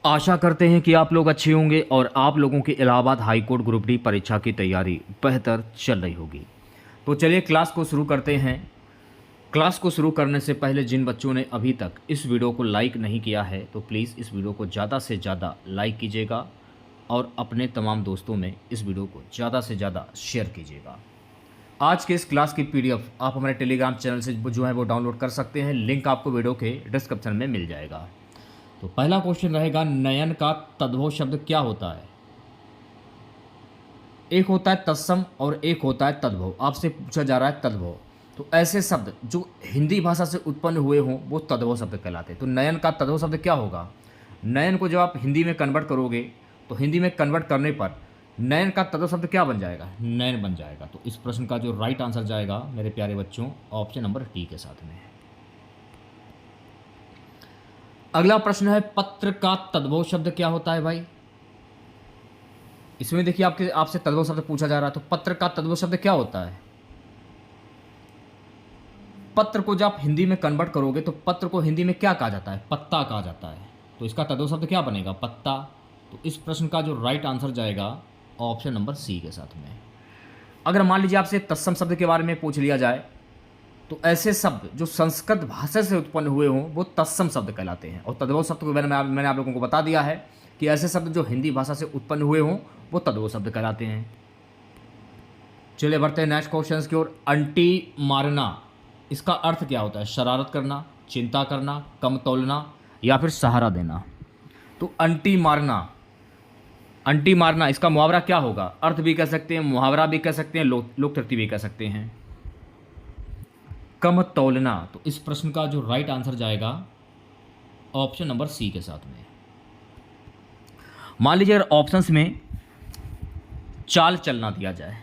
आशा करते हैं कि आप लोग अच्छे होंगे और आप लोगों की Allahabad high court group D परीक्षा की तैयारी बेहतर चल रही होगी। तो चलिए क्लास को शुरू करते हैं। क्लास को शुरू करने से पहले जिन बच्चों ने अभी तक इस वीडियो को लाइक नहीं किया है तो प्लीज़ इस वीडियो को ज़्यादा से ज़्यादा लाइक कीजिएगा और अपने तमाम दोस्तों में इस वीडियो को ज़्यादा से ज़्यादा शेयर कीजिएगा। आज के इस क्लास की पीडीएफ आप हमारे टेलीग्राम चैनल से जो है वो डाउनलोड कर सकते हैं। लिंक आपको वीडियो के डिस्क्रिप्शन में मिल जाएगा। तो पहला क्वेश्चन रहेगा, नयन का तद्भव शब्द क्या होता है? एक होता है तत्सम और एक होता है तद्भव। आपसे पूछा जा रहा है तद्भव। तो ऐसे शब्द जो हिंदी भाषा से उत्पन्न हुए हों वो तद्भव शब्द कहलाते हैं। तो नयन का तद्भव शब्द क्या होगा? नयन को जब आप हिंदी में कन्वर्ट करोगे तो हिंदी में कन्वर्ट करने पर नयन का तद्भव शब्द क्या बन जाएगा? नयन बन जाएगा। तो इस प्रश्न का जो राइट आंसर जाएगा मेरे प्यारे बच्चों, ऑप्शन नंबर डी के साथ में है। अगला प्रश्न है, पत्र का तद्भव शब्द क्या होता है भाई? इसमें देखिए आपसे तद्भव शब्द पूछा जा रहा है। तो पत्र का तद्भव शब्द क्या होता है? पत्र को जब आप हिंदी में कन्वर्ट करोगे तो पत्र को हिंदी में क्या कहा जाता है? पत्ता कहा जाता है। तो इसका तद्भव शब्द क्या बनेगा? पत्ता। तो इस प्रश्न का जो राइट आंसर जाएगा ऑप्शन नंबर सी के साथ में। अगर मान लीजिए आपसे तत्सम शब्द के बारे में पूछ लिया जाए तो ऐसे शब्द जो संस्कृत भाषा से उत्पन्न हुए हों वो तत्सम शब्द कहलाते हैं। और तद्भव शब्द को मैंने आप लोगों को बता दिया है कि ऐसे शब्द जो हिंदी भाषा से उत्पन्न हुए हों वो तद्भव शब्द कहलाते हैं। चलिए बढ़ते हैं नेक्स्ट क्वेश्चन की ओर। अंटी मारना, इसका अर्थ क्या होता है? शरारत करना, चिंता करना, कम तौलना या फिर सहारा देना। तो अंटी मारना, अंटी मारना इसका मुहावरा क्या होगा? अर्थ भी कह सकते हैं, मुहावरा भी कह सकते हैं, लोकतृप्ति भी कह सकते हैं। कम तौलना। तो इस प्रश्न का जो राइट आंसर जाएगा ऑप्शन नंबर सी के साथ में। मान लीजिए अगर ऑप्शंस में चाल चलना दिया जाए,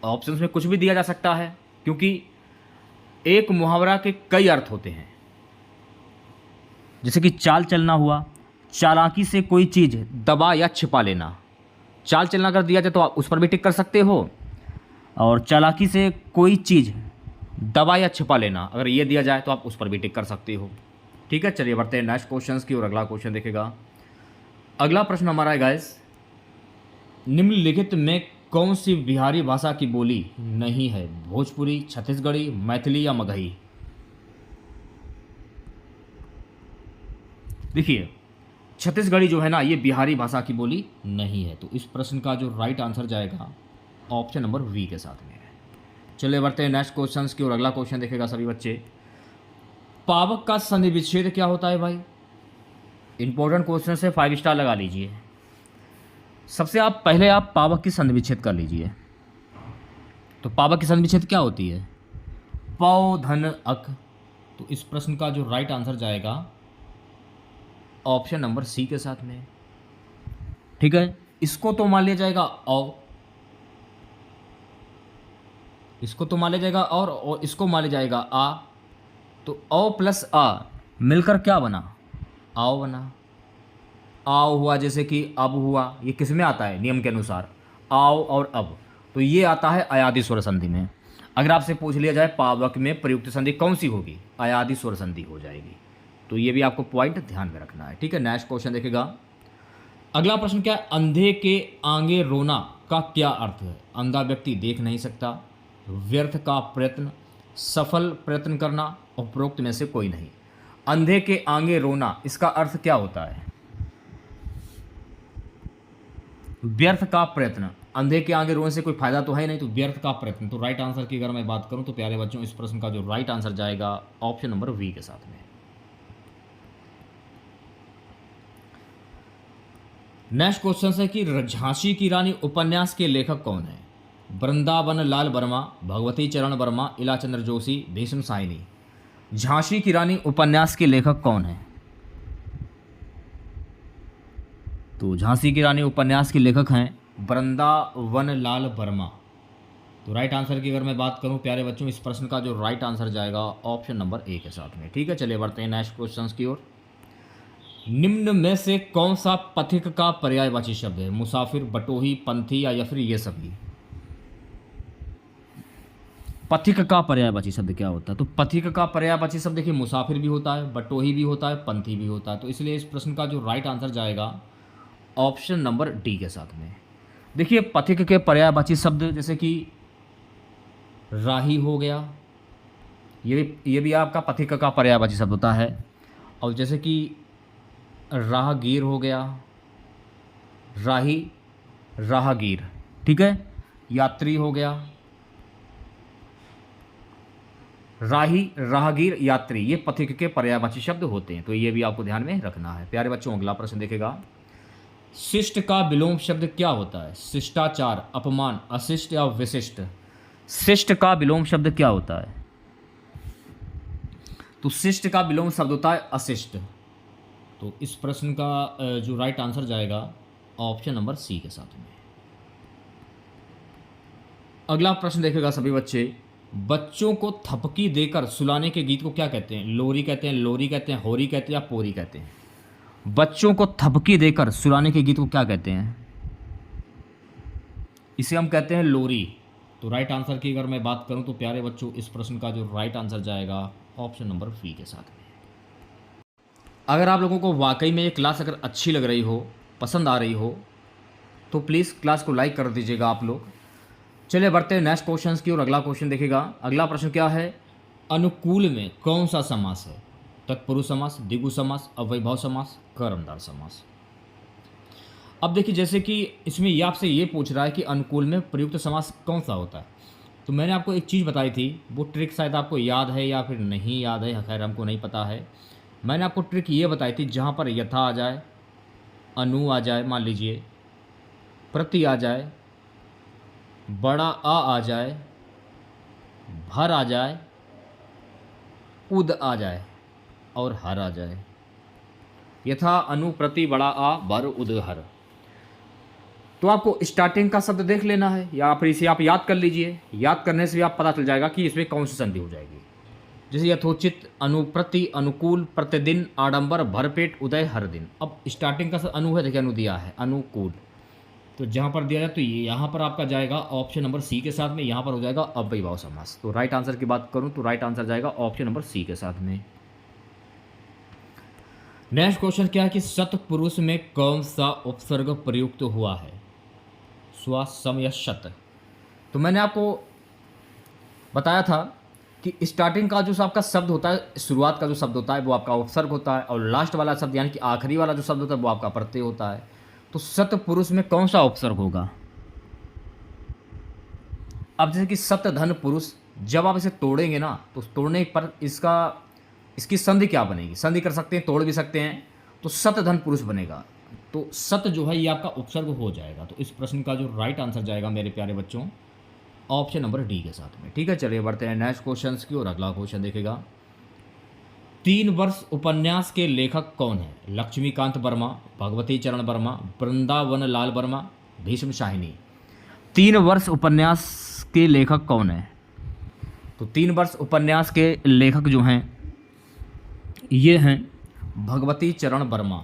ऑप्शंस में कुछ भी दिया जा सकता है क्योंकि एक मुहावरा के कई अर्थ होते हैं। जैसे कि चाल चलना हुआ, चालाकी से कोई चीज़ दबा या छिपा लेना। चाल चलना अगर दिया जाए तो आप उस पर भी टिक कर सकते हो, और चालाकी से कोई चीज़ दबा या छिपा लेना अगर ये दिया जाए तो आप उस पर भी टिक कर सकते हो। ठीक है, चलिए बढ़ते हैं नेक्स्ट क्वेश्चन की और अगला क्वेश्चन देखेगा। अगला प्रश्न हमारा है गाइस, निम्नलिखित में कौन सी बिहारी भाषा की बोली नहीं है? भोजपुरी, छत्तीसगढ़ी, मैथिली या मगही? देखिए छत्तीसगढ़ी जो है ना ये बिहारी भाषा की बोली नहीं है। तो इस प्रश्न का जो राइट आंसर जाएगा ऑप्शन नंबर वी के साथ में है। चलिए बढ़ते हैं नेक्स्ट क्वेश्चन की और अगला क्वेश्चन देखेगा सभी बच्चे। पावक का संधि विच्छेद क्या होता है भाई? इंपॉर्टेंट क्वेश्चन से 5 स्टार लगा लीजिए। सबसे पहले आप पावक की संधि विच्छेद कर लीजिए। तो पावक की संधि विच्छेद क्या होती है? पौ धन अक। तो इस प्रश्न का जो राइट आंसर जाएगा ऑप्शन नंबर सी के साथ में। ठीक है, इसको तो मान लिया जाएगा औ, इसको तो मान लिया जाएगा और इसको मान लिया जाएगा आ। तो औ प्लस आ मिलकर क्या बना? आओ बना। आओ हुआ, जैसे कि अब हुआ, ये किस में आता है नियम के अनुसार? आओ और अब। तो ये आता है अयादि स्वर संधि में। अगर आपसे पूछ लिया जाए पावक में प्रयुक्त संधि कौन सी होगी? अयादि स्वर संधि हो जाएगी। तो ये भी आपको पॉइंट ध्यान में रखना है। ठीक है, नेक्स्ट क्वेश्चन देखेगा। अगला प्रश्न क्या है? अंधे के आगे रोना का क्या अर्थ है? अंधा व्यक्ति देख नहीं सकता, व्यर्थ का प्रयत्न, सफल प्रयत्न करना, उपरोक्त में से कोई नहीं। अंधे के आगे रोना इसका अर्थ क्या होता है? व्यर्थ का प्रयत्न। अंधे के आगे रोने से कोई फायदा तो है नहीं, तो व्यर्थ का प्रयत्न। तो राइट आंसर की अगर मैं बात करूं तो प्यारे बच्चों इस प्रश्न का जो राइट आंसर जाएगा ऑप्शन नंबर वी के साथ में। नेक्स्ट क्वेश्चन है कि झांसी की रानी उपन्यास के लेखक कौन है? वृंदावन लाल वर्मा, भगवती चरण वर्मा, इलाचंद्र जोशी, भीष्म साइनी। झांसी की रानी उपन्यास के लेखक कौन है? तो झांसी की रानी उपन्यास के लेखक हैं वृंदावन लाल वर्मा। तो राइट आंसर की अगर मैं बात करूं प्यारे बच्चों इस प्रश्न का जो राइट आंसर जाएगा ऑप्शन नंबर ए के साथ में। ठीक है, चलिए बढ़ते हैं नेक्स्ट क्वेश्चन की ओर। निम्न में से कौन सा पथिक का पर्यायवाची शब्द है? मुसाफिर, बटोही, पंथी या फिर ये सभी? पथिक का पर्यायवाची शब्द क्या होता है? तो पथिक का पर्यायवाची शब्द देखिए मुसाफिर भी होता है, बटोही भी होता है, पंथी भी होता है। तो इसलिए इस प्रश्न का जो राइट आंसर जाएगा ऑप्शन नंबर डी के साथ में। देखिए पथिक के पर्यायवाची शब्द जैसे कि राही हो गया, ये भी आपका पथिक का पर्यायवाची शब्द होता है। और जैसे कि राहगीर हो गया, राही राहगीर, ठीक है। यात्री हो गया, राही राहगीर यात्री, ये पथिक के पर्यायवाची शब्द होते हैं। तो ये भी आपको ध्यान में रखना है। प्यारे बच्चों अगला प्रश्न देखेगा, शिष्ट का विलोम शब्द क्या होता है? शिष्टाचार, अपमान, अशिष्ट या विशिष्ट? शिष्ट का विलोम शब्द क्या होता है? तो शिष्ट का विलोम शब्द होता है अशिष्ट। तो इस प्रश्न का जो राइट आंसर जाएगा ऑप्शन नंबर सी के साथ में। अगला प्रश्न देखेगा सभी बच्चे, बच्चों को थपकी देकर सुलाने के गीत को क्या कहते हैं? लोरी कहते हैं, लोरी कहते हैं, होरी कहते हैं या पोरी कहते हैं? बच्चों को थपकी देकर सुलाने के गीत को क्या कहते हैं? इसे हम कहते हैं लोरी। तो राइट आंसर की अगर मैं बात करूं तो प्यारे बच्चों इस प्रश्न का जो राइट आंसर जाएगा ऑप्शन नंबर बी के साथ में। अगर आप लोगों को वाकई में ये क्लास अगर अच्छी लग रही हो, पसंद आ रही हो, तो प्लीज़ क्लास को लाइक कर दीजिएगा आप लोग। चलिए बढ़ते हैं नेक्स्ट क्वेश्चन की और अगला क्वेश्चन देखिएगा। अगला प्रश्न क्या है, अनुकूल में कौन सा समास है? तत्पुरुष समास, द्विगु समास, अव्ययभाव समास, कर्मधारय समास। अब देखिए जैसे कि इसमें ये आपसे ये पूछ रहा है कि अनुकूल में प्रयुक्त समास कौन सा होता है। तो मैंने आपको एक चीज़ बताई थी, वो ट्रिक शायद आपको याद है या फिर नहीं याद है, खैर हमको नहीं पता है। मैंने आपको ट्रिक ये बताई थी, जहाँ पर यथा आ जाए, अनु आ जाए, मान लीजिए प्रति आ जाए, बड़ा आ जाए, भर आ जाए, उद आ जाए और हर आ जाए। यथा, अनु, प्रति, बड़ा आ, भर, उद, हर। तो आपको स्टार्टिंग का शब्द देख लेना है या फिर इसे आप याद कर लीजिए। याद करने से भी आप पता चल जाएगा कि इसमें कौन सी संधि हो जाएगी। जैसे यथोचित, अनुप्रति, अनुकूल, प्रतिदिन, आडंबर, भरपेट, उदय, हर दिन। अब स्टार्टिंग का अनु है, देखिए अनु दिया है, अनुकूल। तो जहाँ पर दिया जाए तो ये यहाँ पर आपका जाएगा ऑप्शन नंबर सी के साथ में, यहाँ पर हो जाएगा अव्ययभाव समास। तो राइट आंसर की बात करूँ तो राइट आंसर जाएगा ऑप्शन नंबर सी के साथ में। नेक्स्ट क्वेश्चन क्या है कि सतपुरुष में कौन सा उपसर्ग प्रयुक्त हुआ है? स्व, सम या शत? तो मैंने आपको बताया था कि स्टार्टिंग का जो आपका शब्द होता है, शुरुआत का जो शब्द होता है वो आपका उपसर्ग होता है, और लास्ट वाला शब्द यानी कि आखिरी वाला जो शब्द होता है वो आपका प्रत्यय होता है। तो सतपुरुष में कौन सा उपसर्ग होगा? अब जैसे कि सत धन पुरुष, जब आप इसे तोड़ेंगे ना तो तोड़ने पर इसकी संधि क्या बनेगी? संधि कर सकते हैं, तोड़ भी सकते हैं। तो सत धन पुरुष बनेगा। तो सत जो है ये आपका उपसर्ग हो जाएगा। तो इस प्रश्न का जो राइट आंसर जाएगा मेरे प्यारे बच्चों ऑप्शन नंबर डी के साथ में। ठीक है, चलिए बढ़ते हैं नेक्स्ट क्वेश्चन की और अगला क्वेश्चन देखेगा। 3 वर्ष उपन्यास के लेखक कौन है? लक्ष्मीकांत वर्मा, भगवती चरण वर्मा, वृंदावन लाल वर्मा, भीष्म शाहिनी। 3 वर्ष उपन्यास के लेखक कौन है? तो 3 वर्ष उपन्यास के लेखक जो हैं ये हैं भगवती चरण वर्मा।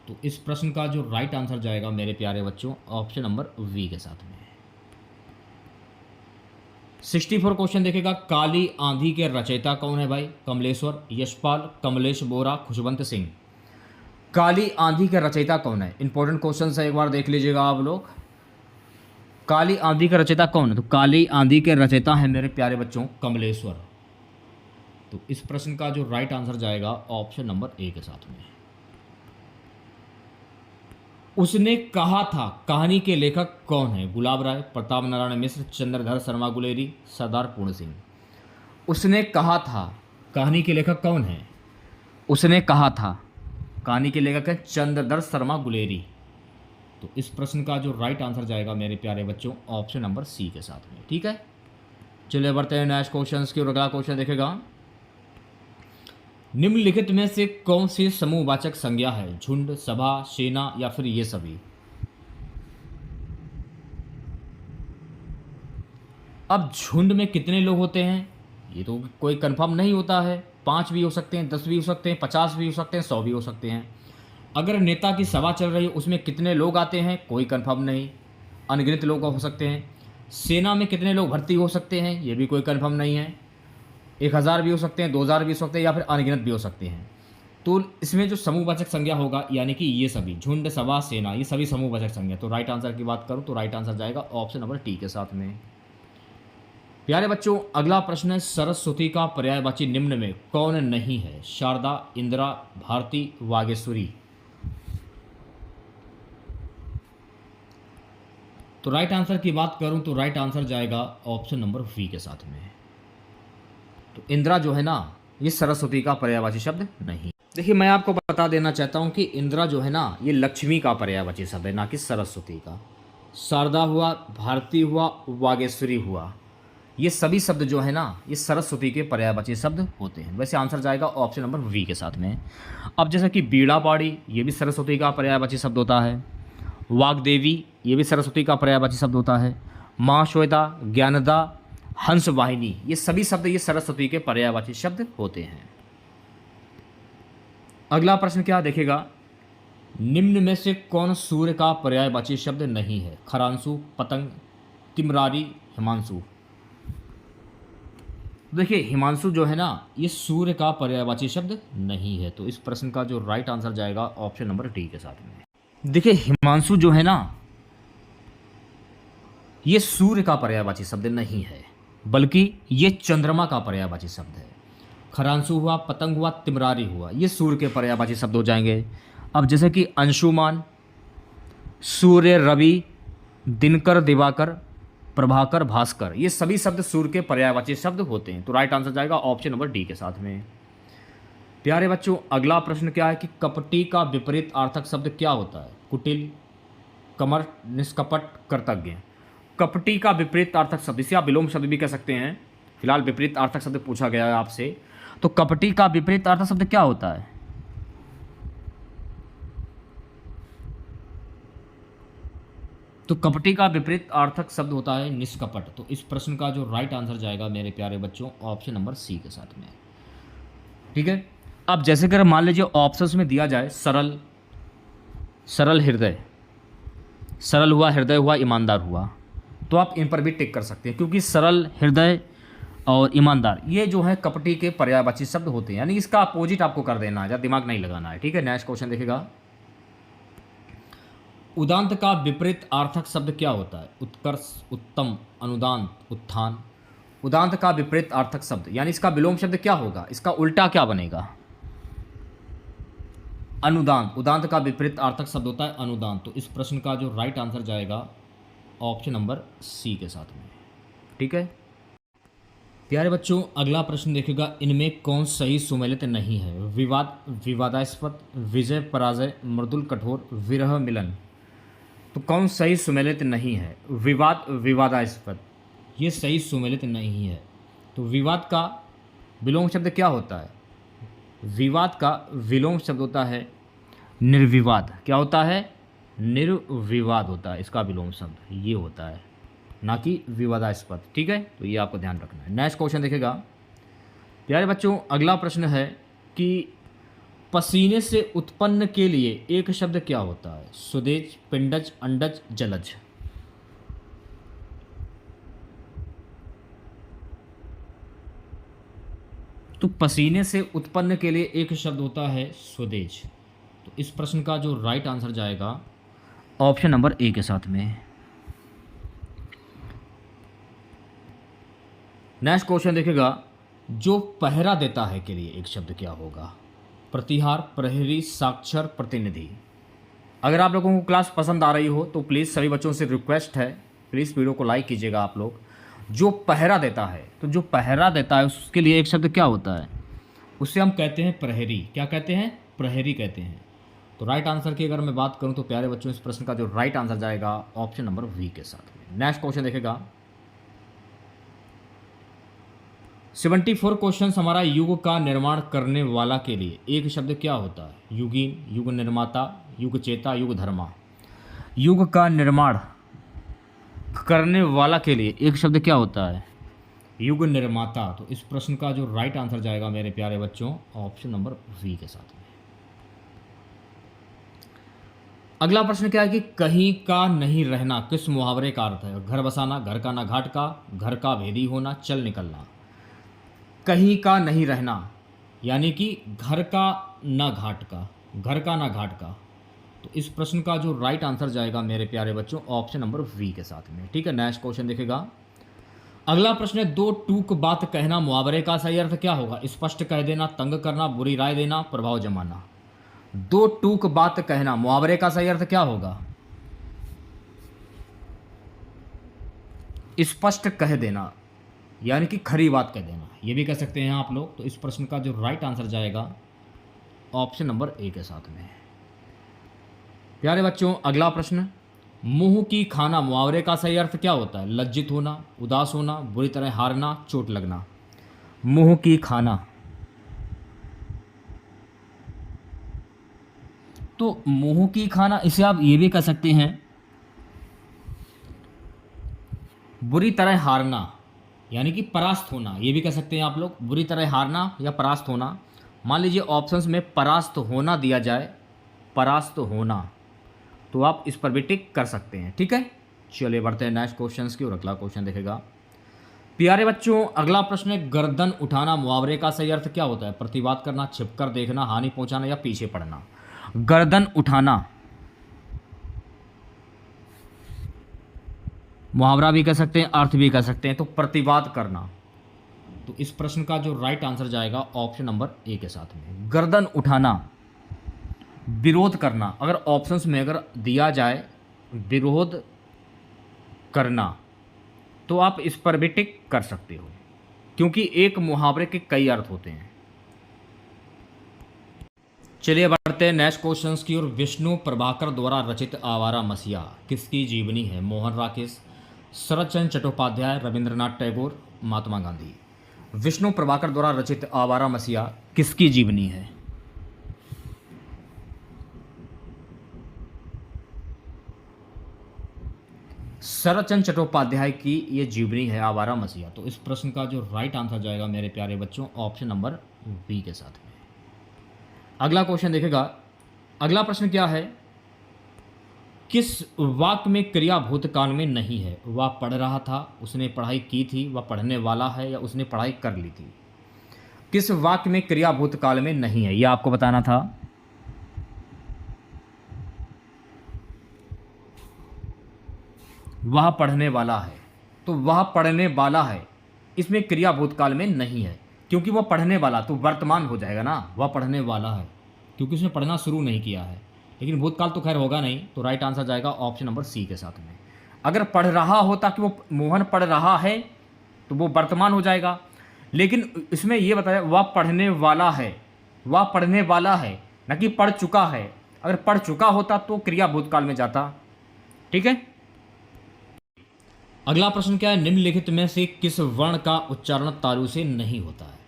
तो इस प्रश्न का जो राइट आंसर जाएगा मेरे प्यारे बच्चों ऑप्शन नंबर वी के साथ में। 64 क्वेश्चन देखेगा, काली आंधी के रचयिता कौन है भाई? कमलेश्वर, यशपाल, कमलेश बोरा, खुशवंत सिंह। काली आंधी के रचयिता कौन है? इंपॉर्टेंट क्वेश्चन है, एक बार देख लीजिएगा आप लोग। काली आंधी के रचयिता कौन है? तो काली आंधी के रचयिता है मेरे प्यारे बच्चों कमलेश्वर। तो इस प्रश्न का जो राइट आंसर जाएगा ऑप्शन नंबर ए के साथ में। उसने कहा था कहानी के लेखक कौन है? गुलाब राय, प्रताप नारायण मिश्र, चंद्रधर शर्मा गुलेरी, सरदार पूर्ण सिंह। उसने कहा था कहानी के लेखक कौन है? उसने कहा था कहानी के लेखक है चंद्रधर शर्मा गुलेरी। तो इस प्रश्न का जो राइट आंसर जाएगा मेरे प्यारे बच्चों ऑप्शन नंबर सी के साथ में। ठीक है, चलिए बढ़ते हैं नेक्स्ट क्वेश्चन की और अगला क्वेश्चन देखेगा। निम्नलिखित में से कौन सी समूहवाचक संज्ञा है? झुंड, सभा, सेना या फिर ये सभी? अब झुंड में कितने लोग होते हैं ये तो कोई कंफर्म नहीं होता है। 5 भी हो सकते हैं, 10 भी हो सकते हैं, 50 भी हो सकते हैं, 100 भी हो सकते हैं। अगर नेता की सभा चल रही है उसमें कितने लोग आते हैं कोई कंफर्म नहीं, अनगिनत लोग हो सकते हैं। सेना में कितने लोग भर्ती हो सकते हैं, ये भी कोई कंफर्म नहीं है। 1000 भी हो सकते हैं, 2000 भी हो सकते हैं, या फिर अनगिनत भी हो सकते हैं। तो इसमें जो समूहवाचक संज्ञा होगा, यानी कि ये सभी झुंड, सभा, सेना, ये सभी समूहवाचक संज्ञा। तो राइट आंसर की बात करूं तो राइट आंसर जाएगा ऑप्शन नंबर टी के साथ में। प्यारे बच्चों, अगला प्रश्न है, सरस्वती का पर्यायवाची निम्न में कौन नहीं है? शारदा, इंदिरा, भारती, वागेश्वरी। तो राइट आंसर की बात करूं तो राइट आंसर जाएगा ऑप्शन नंबर वी के साथ में। तो इंदिरा जो है ना, ये सरस्वती का पर्यायवाची शब्द नहीं। देखिए, मैं आपको बता देना चाहता हूं कि इंदिरा जो है ना, ये लक्ष्मी का पर्यायवाची शब्द है, ना कि सरस्वती का। शारदा हुआ, भारती हुआ, वागेश्वरी हुआ, ये सभी शब्द जो है ना, ये सरस्वती के पर्यायवाची शब्द होते हैं। वैसे आंसर जाएगा ऑप्शन नंबर वी के साथ में। अब जैसे कि बीड़ा पाड़ी, ये भी सरस्वती का पर्यायवाची शब्द होता है। वाग्देवी, ये भी सरस्वती का पर्यायवाची शब्द होता है। माँ श्वेता, ज्ञानदा, हंस वाहिनी, ये सभी शब्द ये सरस्वती के पर्यायवाची शब्द होते हैं। अगला प्रश्न क्या देखेगा, निम्न में से कौन सूर्य का पर्यायवाची शब्द नहीं है? खरांशु, पतंग, तिमरारी, हिमांशु। देखिए, हिमांशु जो है ना, ये सूर्य का पर्यायवाची शब्द नहीं है। तो इस प्रश्न का जो राइट आंसर जाएगा ऑप्शन नंबर डी के साथ में। देखिए, हिमांशु जो है ना, ये सूर्य का पर्यायवाची शब्द नहीं है, बल्कि ये चंद्रमा का पर्यायवाची शब्द है। खरांशु हुआ, पतंग हुआ, तिमरारी हुआ, ये सूर्य के पर्यायवाची शब्द हो जाएंगे। अब जैसे कि अंशुमान, सूर्य, रवि, दिनकर, दिवाकर, प्रभाकर, भास्कर, ये सभी शब्द सूर्य के पर्यायवाची शब्द होते हैं। तो राइट आंसर जाएगा ऑप्शन नंबर डी के साथ में। प्यारे बच्चों, अगला प्रश्न क्या है कि कपटी का विपरीत अर्थक शब्द क्या होता है? कुटिल, कमर, निष्कपट, कृतज्ञ। कपटी का विपरीत अर्थक शब्द, इसे आप विलोम शब्द भी कह सकते हैं। फिलहाल विपरीत अर्थक शब्द पूछा गया है आपसे, तो कपटी का विपरीत अर्थक शब्द क्या होता है? तो कपटी का विपरीत अर्थक शब्द होता है निष्कपट। तो इस प्रश्न का जो राइट आंसर जाएगा मेरे प्यारे बच्चों ऑप्शन नंबर सी के साथ में। ठीक है। अब जैसे कि मान लीजिए ऑप्शंस में दिया जाए सरल, सरल हृदय, सरल हुआ, हृदय हुआ, ईमानदार हुआ, तो आप इन पर भी टिक कर सकते हैं, क्योंकि सरल, हृदय और ईमानदार ये जो है कपटी के पर्यायवाची शब्द होते हैं। यानी इसका अपोजिट आपको कर देना है, ज़्यादा दिमाग नहीं लगाना है। ठीक है। नेक्स्ट क्वेश्चन देखिएगा, उदांत का विपरीत अर्थक शब्द क्या होता है? उत्कर्ष, उत्तम, अनुदांत, उत्थान। उदांत का विपरीत अर्थक शब्द, यानी इसका विलोम शब्द क्या होगा? इसका उल्टा क्या बनेगा? अनुदांत। उदांत का विपरीत अर्थक शब्द होता है अनुदांत। तो इस प्रश्न का जो राइट आंसर जाएगा ऑप्शन नंबर सी के साथ में। ठीक है। प्यारे बच्चों, अगला प्रश्न देखिएगा, इनमें कौन सही सुमेलित नहीं है? विवाद, विवादास्पद, विजय, पराजय, मृदुल, कठोर, विरह, मिलन। तो कौन सही सुमेलित नहीं है? विवाद, विवादास्पद, ये सही सुमेलित नहीं है। तो विवाद का विलोम शब्द क्या होता है? विवाद का विलोम शब्द होता है निर्विवाद। क्या होता है? निर्विवाद होता है इसका विलोम शब्द, ये होता है, ना कि विवादास्पद। ठीक है। तो ये आपको ध्यान रखना है। नेक्स्ट क्वेश्चन देखिएगा प्यारे बच्चों, अगला प्रश्न है कि पसीने से उत्पन्न के लिए एक शब्द क्या होता है? सुदेज, पिंडज, अंडज, जलज। तो पसीने से उत्पन्न के लिए एक शब्द होता है स्वदेज। तो इस प्रश्न का जो राइट आंसर जाएगा ऑप्शन नंबर ए के साथ में। नेक्स्ट क्वेश्चन देखिएगा, जो पहरा देता है के लिए एक शब्द क्या होगा? प्रतिहार, प्रहरी, साक्षर, प्रतिनिधि। अगर आप लोगों को क्लास पसंद आ रही हो तो प्लीज़ सभी बच्चों से रिक्वेस्ट है, प्लीज़ वीडियो को लाइक कीजिएगा आप लोग। जो पहरा देता है, तो जो पहरा देता है उसके लिए एक शब्द क्या होता है? उससे हम कहते हैं प्रहरी। क्या कहते हैं? प्रहरी कहते हैं। तो राइट आंसर की अगर मैं बात करूं तो प्यारे बच्चों, इस प्रश्न का जो राइट आंसर जाएगा ऑप्शन नंबर वी के साथ में। नेक्स्ट क्वेश्चन देखेगा, 74 क्वेश्चन हमारा युग का निर्माण करने वाला के लिए एक शब्द क्या होता है? युगीन, युग निर्माता, युग चेता, युग धर्मा। युग का निर्माण करने वाला के लिए एक शब्द क्या होता है? युग निर्माता। तो इस प्रश्न का जो राइट आंसर जाएगा मेरे प्यारे बच्चों ऑप्शन नंबर वी के साथ में। अगला प्रश्न क्या है कि कहीं का नहीं रहना किस मुहावरे का अर्थ है? घर बसाना, घर का ना घाट का, घर का भेदी होना, चल निकलना। कहीं का नहीं रहना यानी कि घर का ना घाट का, घर का ना घाट का। तो इस प्रश्न का जो राइट आंसर जाएगा मेरे प्यारे बच्चों ऑप्शन नंबर वी के साथ में। ठीक है, नेक्स्ट क्वेश्चन देखेगा। अगला प्रश्न है, दो टूक बात कहना मुहावरे का सही अर्थ क्या होगा? स्पष्ट कह देना, तंग करना, बुरी राय देना, प्रभाव जमाना। दो टूक बात कहना मुहावरे का सही अर्थ क्या होगा? स्पष्ट कह देना यानी कि खरी बात कह देना, ये भी कह सकते हैं आप लोग। तो इस प्रश्न का जो राइट आंसर जाएगा ऑप्शन नंबर ए के साथ में। प्यारे बच्चों अगला प्रश्न, मुंह की खाना मुहावरे का सही अर्थ क्या होता है? लज्जित होना, उदास होना, बुरी तरह हारना, चोट लगना। मुंह की खाना, तो मुंह की खाना इसे आप ये भी कह सकते हैं बुरी तरह हारना यानी कि परास्त होना, ये भी कह सकते हैं आप लोग। बुरी तरह हारना या परास्त होना। मान लीजिए ऑप्शंस में परास्त होना दिया जाए, परास्त होना, तो आप इस पर भी टिक कर सकते हैं। ठीक है, चलिए बढ़ते हैं नेक्स्ट क्वेश्चन की और अगला क्वेश्चन देखेगा। प्यारे बच्चों अगला प्रश्न है, गर्दन उठाना मुहावरे का सही अर्थ क्या होता है? प्रतिवाद करना, छिपकर देखना, हानि पहुंचाना या पीछे पड़ना। गर्दन उठाना मुहावरा भी कह सकते हैं, अर्थ भी कह सकते हैं। तो प्रतिवाद करना, तो इस प्रश्न का जो राइट आंसर जाएगा ऑप्शन नंबर ए के साथ में। गर्दन उठाना विरोध करना, अगर ऑप्शंस में अगर दिया जाए विरोध करना तो आप इस पर भी टिक कर सकते हो, क्योंकि एक मुहावरे के कई अर्थ होते हैं। चलिए बढ़ते हैं नेक्स्ट क्वेश्चंस की ओर। विष्णु प्रभाकर द्वारा रचित आवारा मसीहा किसकी जीवनी है? मोहन राकेश, शरत चंद्र चट्टोपाध्याय, रविंद्रनाथ टैगोर, महात्मा गांधी। विष्णु प्रभाकर द्वारा रचित आवारा मसीहा किसकी जीवनी है? शरत चंद्र चट्टोपाध्याय की ये जीवनी है आवारा मसीहा। तो इस प्रश्न का जो राइट आंसर जाएगा मेरे प्यारे बच्चों ऑप्शन नंबर बी के साथ में। अगला क्वेश्चन देखेगा। अगला प्रश्न क्या है, किस वाक्य में क्रिया भूतकाल में नहीं है? वह पढ़ रहा था, उसने पढ़ाई की थी, वह पढ़ने वाला है या उसने पढ़ाई कर ली थी। किस वाक्य में क्रिया भूतकाल में नहीं है, यह आपको बताना था। वह पढ़ने वाला है, तो वह पढ़ने वाला है इसमें क्रिया भूतकाल में नहीं है, क्योंकि वह पढ़ने वाला तो वर्तमान हो जाएगा ना। वह पढ़ने वाला है क्योंकि उसने पढ़ना शुरू नहीं किया है, लेकिन भूतकाल तो खैर होगा नहीं। तो राइट आंसर जाएगा ऑप्शन नंबर सी के साथ में। अगर पढ़ रहा होता कि वो मोहन पढ़ रहा है तो वो वर्तमान हो जाएगा, लेकिन इसमें यह बताया वह पढ़ने वाला है, वह पढ़ने वाला है, न कि पढ़ चुका है। अगर पढ़ चुका होता तो क्रिया भूतकाल में जाता। ठीक है, अगला प्रश्न क्या है, निम्नलिखित में से किस वर्ण का उच्चारण तालु से नहीं होता है?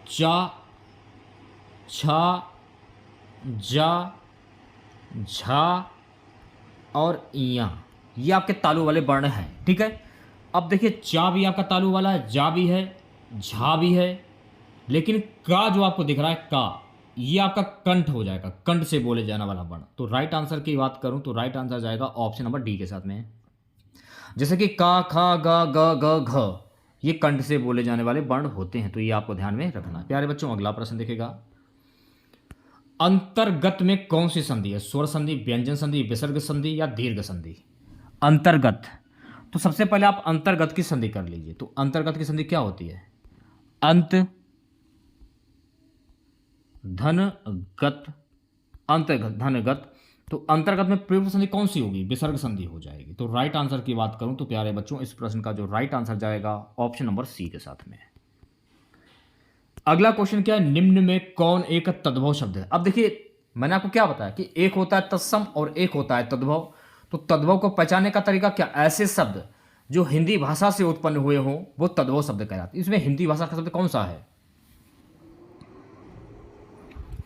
चा, छा, जा, झा और इया, ये आपके तालु वाले वर्ण हैं। ठीक है, अब देखिए चा भी आपका तालु वाला है, जा भी है, झा भी है, लेकिन का जो आपको दिख रहा है का, ये आपका कंठ हो जाएगा, कंठ से बोले जाने वाला वर्ण। तो राइट आंसर की बात करूं तो राइट आंसर जाएगा ऑप्शन नंबर डी के साथ में। जैसे कि का, खा, गा, ग, ग, घ, ये कंठ से बोले जाने वाले वर्ण होते हैं, तो ये आपको ध्यान में रखना है। प्यारे बच्चों अगला प्रश्न देखेगा। अंतर्गत में कौन सी संधि है? स्वर संधि, व्यंजन संधि, विसर्ग संधि या दीर्घ संधि? अंतर्गत, तो सबसे पहले आप अंतर्गत की संधि कर लीजिए। तो अंतर्गत की संधि क्या होती है? अंत धन गत, अंतर्गत धन गत। तो अंतर्गत में प्रयुक्त संधि कौन सी होगी? विसर्ग संधि हो जाएगी। तो राइट आंसर की बात करूं तो प्यारे बच्चों इस प्रश्न का जो राइट आंसर जाएगा ऑप्शन नंबर सी के साथ में। अगला क्वेश्चन क्या है, निम्न में कौन एक तद्भव शब्द है? अब देखिए मैंने आपको क्या बताया कि एक होता है तत्सम और एक होता है तद्भव। तो तद्भव को पहचानने का तरीका क्या? ऐसे शब्द जो हिंदी भाषा से उत्पन्न हुए हों वो तद्भव शब्द कहलाते हैं। इसमें हिंदी भाषा का शब्द कौन सा है?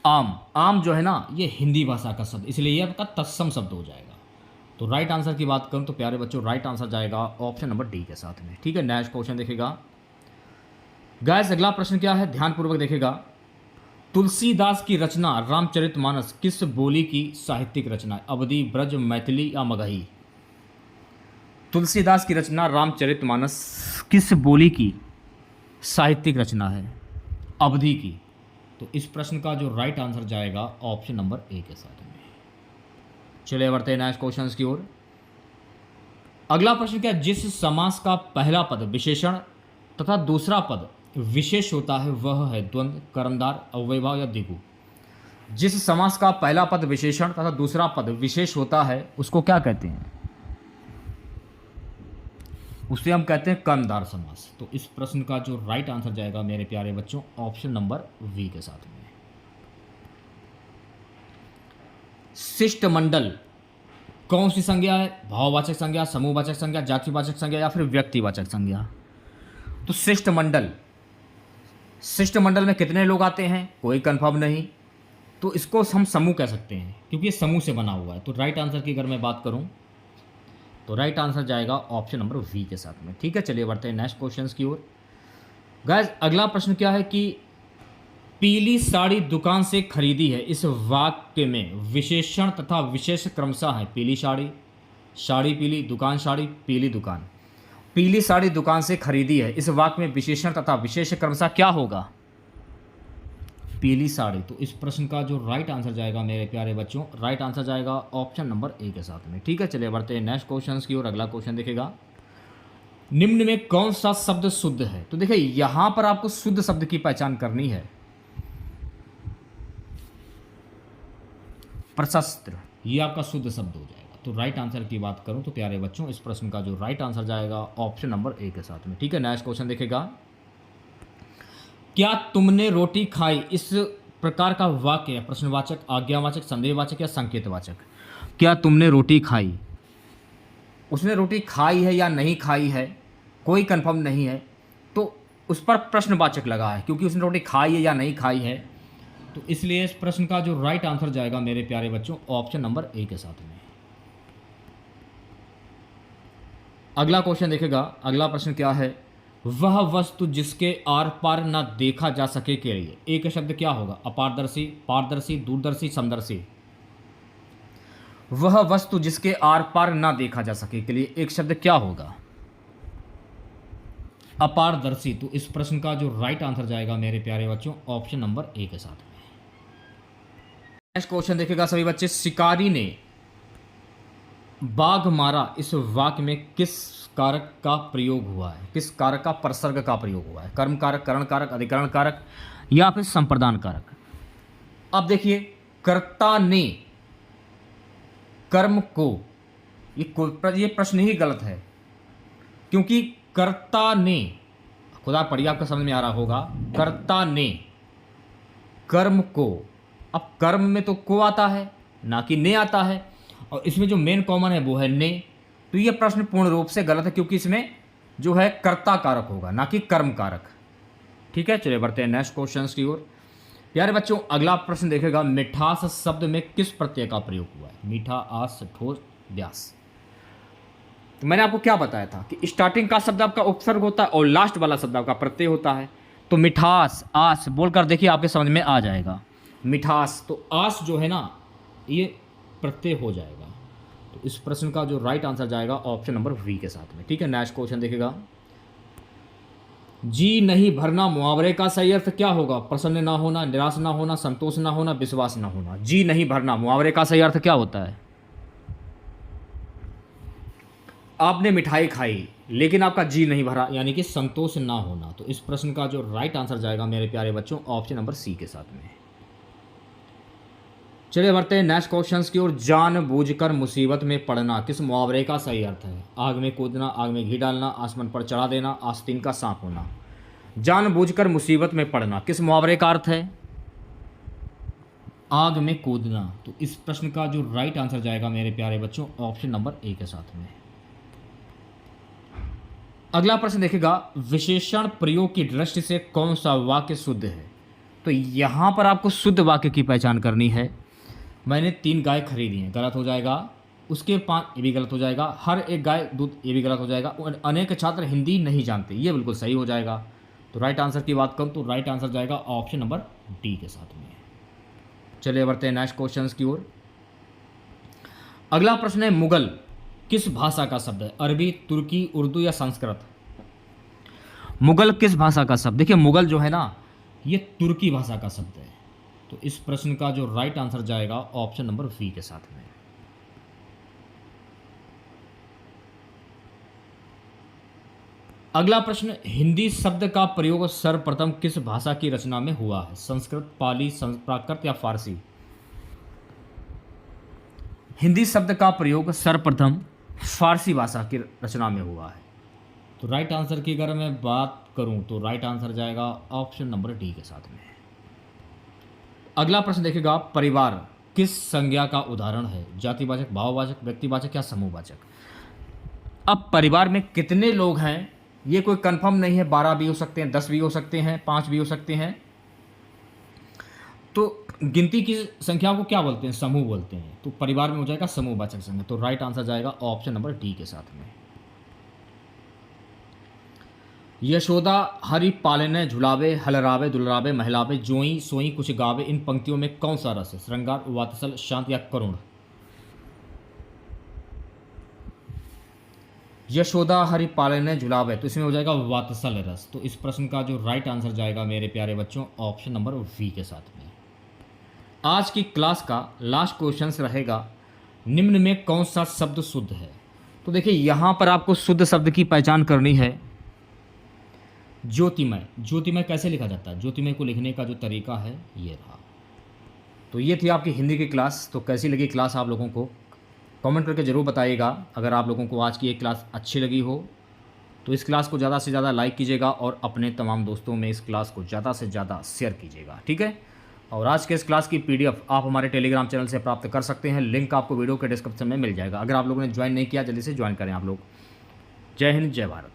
आम। आम जो है ना ये हिंदी भाषा का शब्द, इसलिए ये आपका तत्सम शब्द हो जाएगा। तो राइट आंसर की बात करूं तो प्यारे बच्चों राइट आंसर जाएगा ऑप्शन नंबर डी के साथ में। ठीक है, नेक्स्ट क्वेश्चन देखेगा। गाइस अगला प्रश्न क्या है, ध्यानपूर्वक देखेगा। तुलसीदास की रचना रामचरितमानस किस बोली की साहित्यिक रचना है? अवधी, ब्रज, मैथिली या मगही? तुलसीदास की रचना रामचरितमानस किस बोली की साहित्यिक रचना है? अवधी की। तो इस प्रश्न का जो राइट आंसर जाएगा ऑप्शन नंबर ए के साथ में। चलिए बढ़ते हैं नेक्स्ट क्वेश्चन की ओर। अगला प्रश्न क्या है? जिस समास का पहला पद विशेषण तथा दूसरा पद विशेष होता है वह है द्वंद्व, कर्मधार, अव्ययभाव या द्विगु। जिस समास का पहला पद विशेषण तथा दूसरा पद विशेष होता है उसको क्या कहते हैं? उसे हम कहते हैं कर्मधार समास। तो इस प्रश्न का जो राइट आंसर जाएगा मेरे प्यारे बच्चों ऑप्शन नंबर वी के साथ में। शिष्टमंडल कौन सी संज्ञा है? भाववाचक संज्ञा, समूहवाचक संज्ञा, जातिवाचक संज्ञा या फिर व्यक्तिवाचक संज्ञा? तो शिष्टमंडल, शिष्टमंडल में कितने लोग आते हैं? कोई कंफर्म नहीं, तो इसको हम समूह कह सकते हैं क्योंकि ये समूह से बना हुआ है। तो राइट आंसर की अगर मैं बात करूं तो राइट आंसर जाएगा ऑप्शन नंबर वी के साथ में। ठीक है, चलिए बढ़ते हैं नेक्स्ट क्वेश्चन की ओर। गाइस अगला प्रश्न क्या है कि पीली साड़ी दुकान से खरीदी है, इस वाक्य में विशेषण तथा विशेष क्रमशः है। पीली साड़ी, साड़ी पीली, दुकान साड़ी, पीली दुकान। पीली साड़ी दुकान से खरीदी है, इस वाक्य में विशेषण तथा विशेष क्रमशः क्या होगा? पीली साड़ी। तो इस प्रश्न का जो राइट आंसर जाएगा मेरे प्यारे बच्चों, राइट आंसर जाएगा ऑप्शन नंबर ए के साथ में। ठीक है, चलिए बढ़ते हैं नेक्स्ट क्वेश्चन की ओर। अगला क्वेश्चन देखेगा, निम्न में कौन सा शब्द शुद्ध है? तो देखिए यहां पर आपको शुद्ध शब्द की पहचान करनी है। प्रशस्त्र, ये आपका शुद्ध शब्द हो जाएगा। तो राइट आंसर की बात करूं तो प्यारे बच्चों इस प्रश्न का जो राइट आंसर जाएगा ऑप्शन नंबर ए के साथ में। ठीक है, नेक्स्ट क्वेश्चन देखेगा, क्या तुमने रोटी खाई? इस प्रकार का वाक्य है प्रश्नवाचक, आज्ञावाचक, संदेहवाचक या संकेतवाचक? क्या तुमने रोटी खाई, उसने रोटी खाई है या नहीं खाई है कोई कंफर्म नहीं है, तो उस पर प्रश्नवाचक लगा है क्योंकि उसने रोटी खाई है या नहीं खाई है। तो इसलिए इस प्रश्न का जो राइट आंसर जाएगा मेरे प्यारे बच्चों ऑप्शन नंबर ए के साथ में। अगला क्वेश्चन देखेगा, अगला प्रश्न क्या है? वह वस्तु जिसके आर पार न देखा जा सके के लिए एक शब्द क्या होगा? अपारदर्शी, पारदर्शी, दूरदर्शी, समदर्शी। वह वस्तु जिसके आर पार न देखा जा सके के लिए एक शब्द क्या होगा? अपारदर्शी। तो इस प्रश्न का जो राइट आंसर जाएगा मेरे प्यारे बच्चों ऑप्शन नंबर ए के साथ में। नेक्स्ट क्वेश्चन देखेगा सभी बच्चे, शिकारी ने बाघ मारा, इस वाक्य में किस कारक का प्रयोग हुआ है? किस कारक का प्रसर्ग का प्रयोग हुआ है? कर्म कारक, करण कारक, अधिकरण कारक या फिर संप्रदान कारक? अब देखिए, कर्ता ने कर्म को, ये प्रश्न ही गलत है क्योंकि कर्ता ने, खुदा पढ़िए आपका समझ में आ रहा होगा, कर्ता ने कर्म को, अब कर्म में तो को आता है ना कि ने आता है, और इसमें जो मेन कॉमन है वो है ने। तो ये प्रश्न पूर्ण रूप से गलत है क्योंकि इसमें जो है कर्ता कारक होगा ना कि कर्म कारक। ठीक है, चलिए बढ़ते हैं नेक्स्ट क्वेश्चन की ओर। प्यारे बच्चों अगला प्रश्न देखेगा, मिठास शब्द में किस प्रत्यय का प्रयोग हुआ है? मीठा, आस, ठोस, व्यास। तो मैंने आपको क्या बताया था कि स्टार्टिंग का शब्द आपका उपसर्ग होता है और लास्ट वाला शब्द आपका प्रत्यय होता है। तो मिठास, आस बोलकर देखिए आपके समझ में आ जाएगा। मिठास, तो आस जो है ना ये प्रत्यय हो जाएगा। तो इस प्रश्न का जो राइट आंसर जाएगा ऑप्शन नंबर वी के साथ में। ठीक है, नेक्स्ट क्वेश्चन देखेगा, जी नहीं भरना मुहावरे का सही अर्थ क्या होगा? प्रसन्न ना होना, निराश ना होना, संतोष ना होना, विश्वास ना होना। जी नहीं भरना मुहावरे का सही अर्थ क्या होता है? आपने मिठाई खाई लेकिन आपका जी नहीं भरा यानी कि संतोष ना होना। तो इस प्रश्न का जो राइट आंसर जाएगा मेरे प्यारे बच्चों ऑप्शन नंबर सी के साथ में। चलिए बढ़ते हैं नेक्स्ट क्वेश्चंस की ओर। जानबूझकर मुसीबत में पड़ना किस मुहावरे का सही अर्थ है? आग में कूदना, आग में घी डालना, आसमान पर चढ़ा देना, आस्तीन का सांप होना। जानबूझकर मुसीबत में पड़ना किस मुहावरे का अर्थ है? आग में कूदना। तो इस प्रश्न का जो राइट आंसर जाएगा मेरे प्यारे बच्चों ऑप्शन नंबर ए के साथ में। अगला प्रश्न देखेगा, विशेषण प्रयोग की दृष्टि से कौन सा वाक्य शुद्ध है? तो यहां पर आपको शुद्ध वाक्य की पहचान करनी है। मैंने 3 गाय खरीदी हैं, गलत हो जाएगा। उसके 5, ये भी गलत हो जाएगा। हर एक गाय दूध, ये भी गलत हो जाएगा। अनेक छात्र हिंदी नहीं जानते, ये बिल्कुल सही हो जाएगा। तो राइट आंसर की बात करूँ तो राइट आंसर जाएगा ऑप्शन नंबर डी के साथ में। चलिए बढ़ते हैं नेक्स्ट क्वेश्चन की ओर। अगला प्रश्न है, मुगल किस भाषा का शब्द है? अरबी, तुर्की, उर्दू या संस्कृत? मुगल किस भाषा का शब्द? देखिए मुगल जो है ना, ये तुर्की भाषा का शब्द है। तो इस प्रश्न का जो राइट आंसर जाएगा ऑप्शन नंबर वी के साथ में। अगला प्रश्न, हिंदी शब्द का प्रयोग सर्वप्रथम किस भाषा की रचना में हुआ है? संस्कृत, पाली, प्राकृत या फारसी? हिंदी शब्द का प्रयोग सर्वप्रथम फारसी भाषा की रचना में हुआ है। तो राइट आंसर की अगर मैं बात करूं तो राइट आंसर जाएगा ऑप्शन नंबर डी के साथ में। अगला प्रश्न देखिएगा, परिवार किस संज्ञा का उदाहरण है? जातिवाचक, भाववाचक, व्यक्तिवाचक या समूहवाचक? अब परिवार में कितने लोग हैं ये कोई कंफर्म नहीं है, 12 भी हो सकते हैं, 10 भी हो सकते हैं, 5 भी हो सकते हैं। तो गिनती की संख्या को क्या बोलते हैं? समूह बोलते हैं। तो परिवार में हो जाएगा समूहवाचक संज्ञा। तो राइट आंसर जाएगा ऑप्शन नंबर डी के साथ में। यशोदा हरि पालने झुलावे, हलरावे दुलरावे महलावे, जोई सोई कुछ गावे, इन पंक्तियों में कौन सा रस है? श्रृंगार, वात्सल, शांत या करुण? यशोदा हरि पालने झुलावे, तो इसमें हो जाएगा वात्सल रस। तो इस प्रश्न का जो राइट आंसर जाएगा मेरे प्यारे बच्चों ऑप्शन नंबर वी के साथ में। आज की क्लास का लास्ट क्वेश्चन रहेगा, निम्न में कौन सा शब्द शुद्ध है? तो देखिए यहाँ पर आपको शुद्ध शब्द की पहचान करनी है। ज्योतिमय, ज्योतिमय कैसे लिखा जाता है? ज्योतिमय को लिखने का जो तरीका है ये रहा। तो ये थी आपकी हिंदी की क्लास। तो कैसी लगी क्लास आप लोगों को कमेंट करके ज़रूर बताइएगा। अगर आप लोगों को आज की ये क्लास अच्छी लगी हो तो इस क्लास को ज़्यादा से ज़्यादा लाइक कीजिएगा और अपने तमाम दोस्तों में इस क्लास को ज़्यादा से ज़्यादा शेयर कीजिएगा, ठीक है। और आज के इस क्लास की PDF आप हमारे टेलीग्राम चैनल से प्राप्त कर सकते हैं। लिंक आपको वीडियो के डिस्क्रिप्शन में मिल जाएगा। अगर आप लोगों ने ज्वाइन नहीं किया जल्दी से ज्वाइन करें आप लोग। जय हिंद, जय भारत।